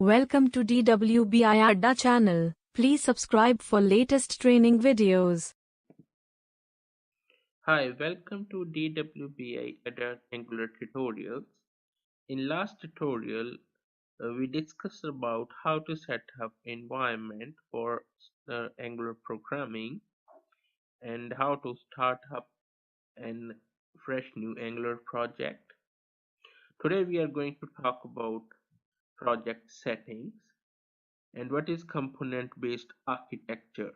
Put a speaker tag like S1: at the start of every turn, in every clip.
S1: Welcome to DWBIADDA channel. Please subscribe for latest training videos.
S2: Hi, welcome to DWBIADDA Angular tutorials. In last tutorial, we discussed about how to set up environment for Angular programming and how to start up an fresh new Angular project. Today we are going to talk about project settings and what is component-based architecture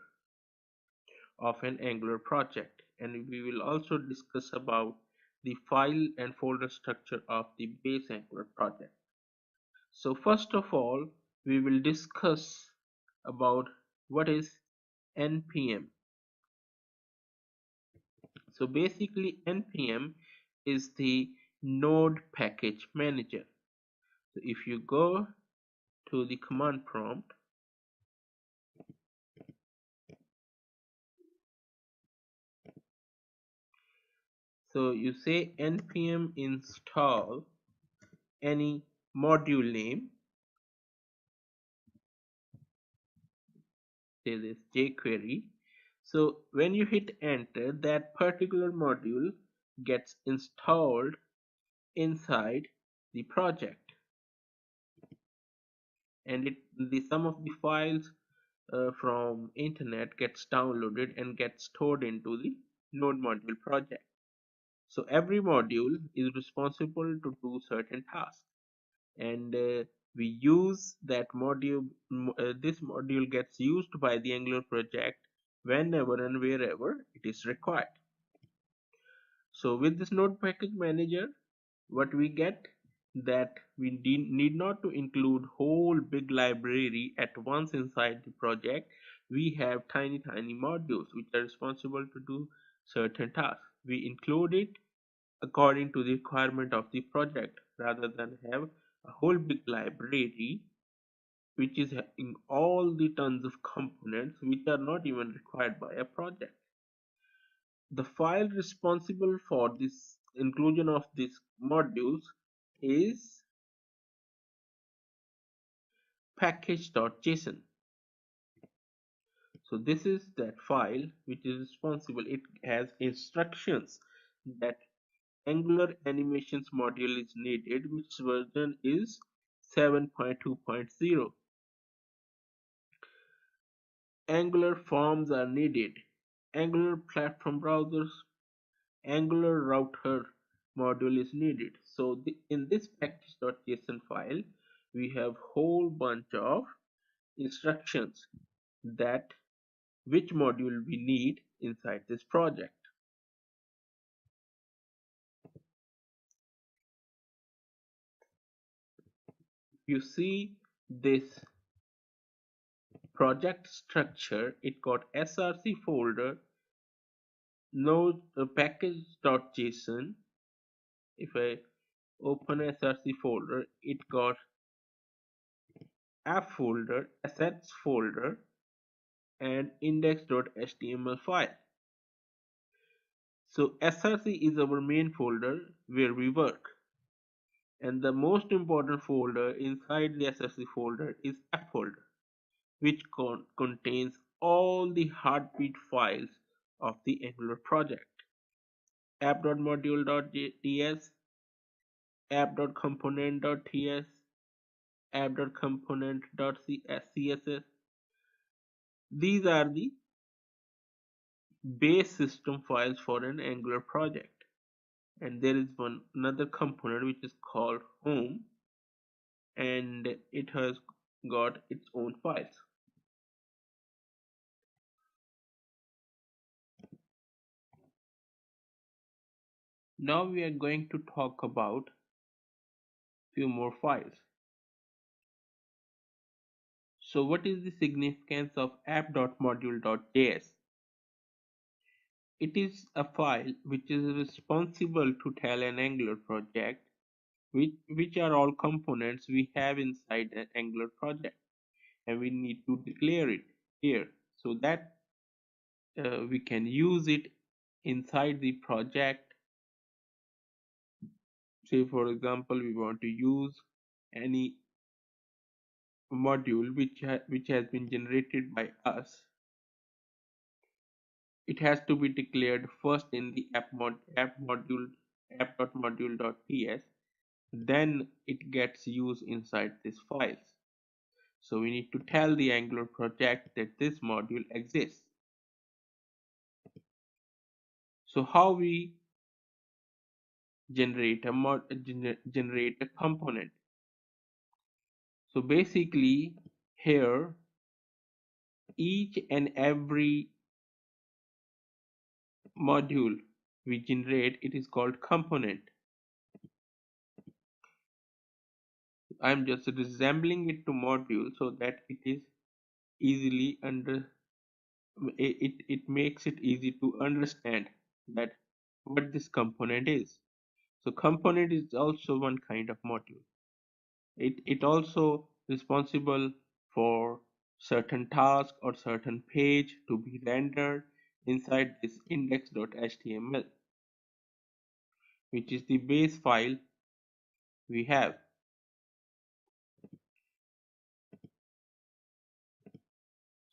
S2: of an Angular project, and we will also discuss about the file and folder structure of the base Angular project. So first of all, we will discuss about what is npm. So basically npm is the node package manager. So if you go to the command prompt, so you say npm install any module name, say this jQuery. So when you hit enter, that particular module gets installed inside the project, and the some of the files from internet gets downloaded and gets stored into the node module project. So every module is responsible to do certain tasks, and we use that module. This module gets used by the Angular project whenever and wherever it is required. So with this node package manager, what we get that we need not to include whole big library at once inside the project. We have tiny modules which are responsible to do certain tasks. We include it according to the requirement of the project rather than have a whole big library which is having all the tons of components which are not even required by a project. The file responsible for this inclusion of these modules is package.json. So this is that file which is responsible. It has instructions that Angular animations module is needed, which version is 7.2.0. Angular forms are needed. Angular platform browsers, Angular router module is needed. So in this package.json file, we have whole bunch of instructions that which module we need inside this project. You see this project structure, it got src folder, node package.json. If I open src folder, it got app folder, assets folder, and index.html file. So src is our main folder where we work, and the most important folder inside the src folder is app folder, which contains all the heartbeat files of the Angular project: app.module.ts, app.component.ts, app.component.css. These are the base system files for an Angular project. And there is another component which is called home, and it has got its own files. Now we are going to talk about few more files. So what is the significance of app.module.js? It is a file which is responsible to tell an Angular project which are all components we have inside an Angular project, and we need to declare it here so that we can use it inside the project. Say for example we want to use any module which has been generated by us, it has to be declared first in the app.module.ts, then it gets used inside these files. So we need to tell the Angular project that this module exists. So how we generate a component? So basically here each and every module we generate, it is called component. I'm just resembling it to module so that it is easily it makes it easy to understand that what this component is. So component is also one kind of module. It also responsible for certain task or certain page to be rendered inside this index.html, which is the base file we have.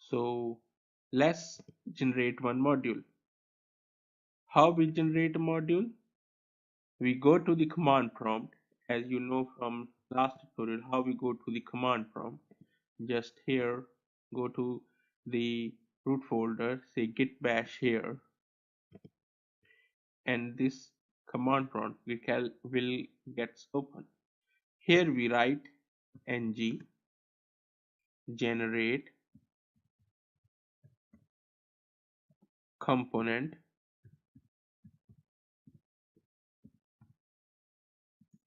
S2: So let's generate one module. How we generate a module? We go to the command prompt. As you know from last tutorial how we go to the command prompt. Just here, go to the root folder, say git bash here, and this command prompt will gets open. Here we write ng generate component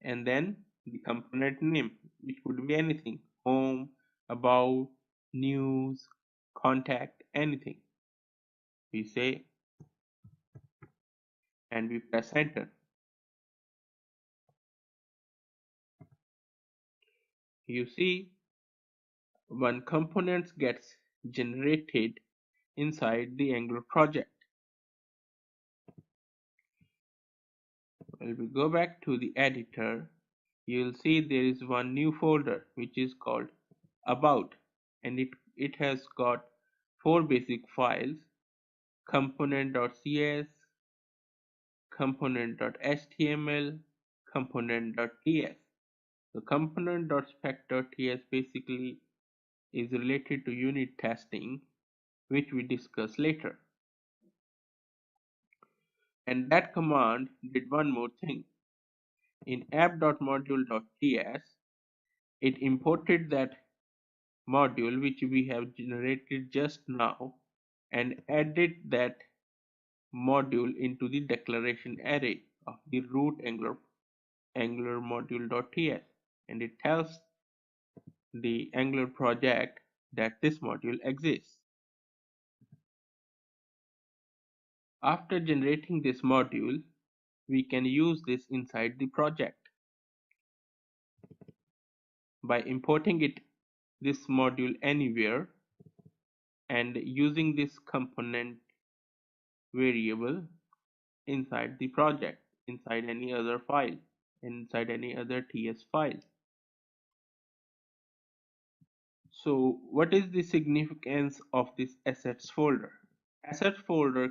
S2: and then the component name, which could be anything: home, about, news, contact, anything. We say and we press enter. You see one component gets generated inside the Angular project. When we go back to the editor, you'll see there is one new folder which is called about, and it has got four basic files: component.cs, component.html, component.ts. The component.spec.ts basically is related to unit testing, which we discuss later. And that command did one more thing. In app.module.ts, it imported that module which we have generated just now and added that module into the declaration array of the root Angular module.ts, and it tells the Angular project that this module exists. After generating this module, we can use this inside the project by importing this module anywhere and using this component variable inside the project, inside any other file, inside any other TS file. So what is the significance of this assets folder? Assets folder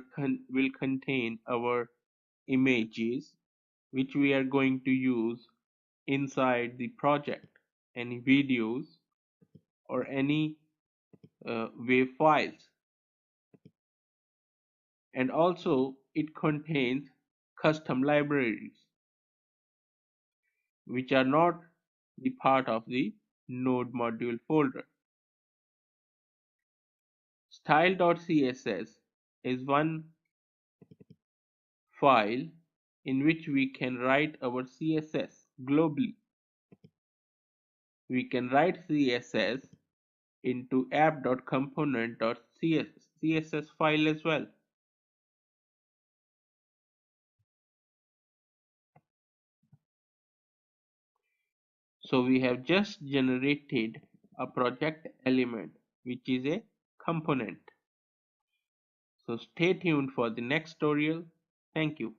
S2: will contain our images which we are going to use inside the project, any videos or any WAV files, and also it contains custom libraries which are not the part of the node module folder. Style.css is one file in which we can write our CSS globally. We can write CSS into app.component.css file as well. So we have just generated a project element which is a component. So stay tuned for the next tutorial. Thank you.